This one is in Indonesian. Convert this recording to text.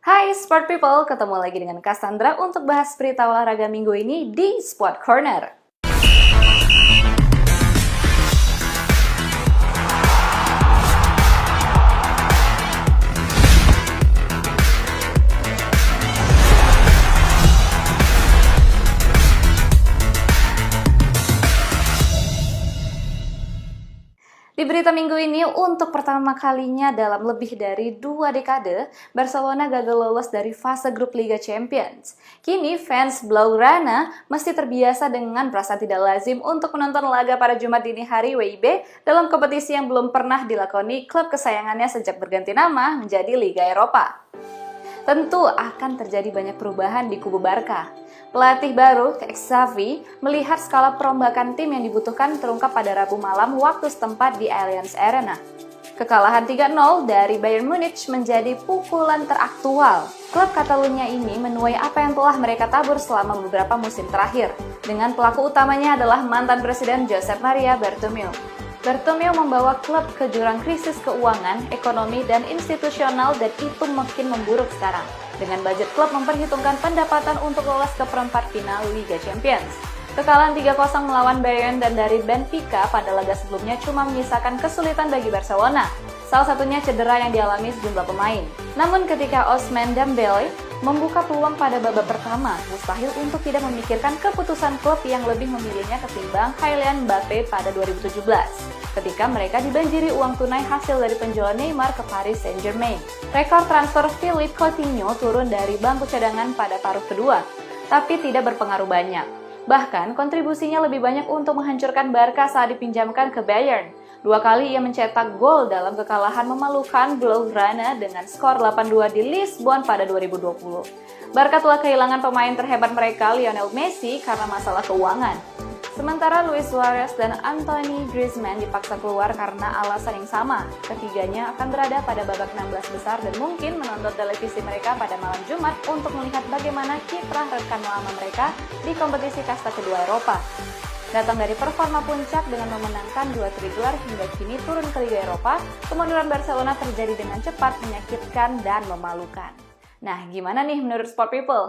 Hai Sport People, ketemu lagi dengan Cassandra untuk bahas berita olahraga minggu ini di Sport Corner. Di berita minggu ini, untuk pertama kalinya dalam lebih dari 2 dekade, Barcelona gagal lolos dari fase grup Liga Champions. Kini, fans Blaugrana mesti terbiasa dengan perasaan tidak lazim untuk menonton laga pada Jumat dini hari WIB dalam kompetisi yang belum pernah dilakoni klub kesayangannya sejak berganti nama menjadi Liga Eropa. Tentu akan terjadi banyak perubahan di kubu Barca. Pelatih baru, Xavi, melihat skala perombakan tim yang dibutuhkan terungkap pada Rabu malam waktu setempat di Allianz Arena. Kekalahan 3-0 dari Bayern Munich menjadi pukulan teraktual. Klub Catalunya ini menuai apa yang telah mereka tabur selama beberapa musim terakhir, dengan pelaku utamanya adalah mantan Presiden Josep Maria Bartomeu. Bartomeu membawa klub ke jurang krisis keuangan, ekonomi, dan institusional dan itu makin memburuk sekarang. Dengan budget klub memperhitungkan pendapatan untuk lolos ke perempat final Liga Champions. Kekalahan 3-0 melawan Bayern dan dari Benfica pada laga sebelumnya cuma menyisakan kesulitan bagi Barcelona. Salah satunya cedera yang dialami sejumlah pemain. Namun ketika Ousmane Dembélé membuka peluang pada babak pertama, mustahil untuk tidak memikirkan keputusan klub yang lebih memilihnya ketimbang Kylian Mbappe pada 2017. Ketika mereka dibanjiri uang tunai hasil dari penjualan Neymar ke Paris Saint-Germain. Rekor transfer Philippe Coutinho turun dari bangku cadangan pada paruh kedua, tapi tidak berpengaruh banyak. Bahkan, kontribusinya lebih banyak untuk menghancurkan Barca saat dipinjamkan ke Bayern. 2 kali ia mencetak gol dalam kekalahan memalukan Blaugrana dengan skor 8-2 di Lisbon pada 2020. Barca telah kehilangan pemain terhebat mereka, Lionel Messi, karena masalah keuangan. Sementara Luis Suarez dan Anthony Griezmann dipaksa keluar karena alasan yang sama. Ketiganya akan berada pada babak 16 besar dan mungkin menonton televisi mereka pada malam Jumat untuk melihat bagaimana kiprah rekan lama mereka di kompetisi kasta kedua Eropa. Datang dari performa puncak dengan memenangkan 2 gelar hingga kini turun ke Liga Eropa, kemunduran Barcelona terjadi dengan cepat, menyakitkan, dan memalukan. Nah, gimana nih menurut Sport People?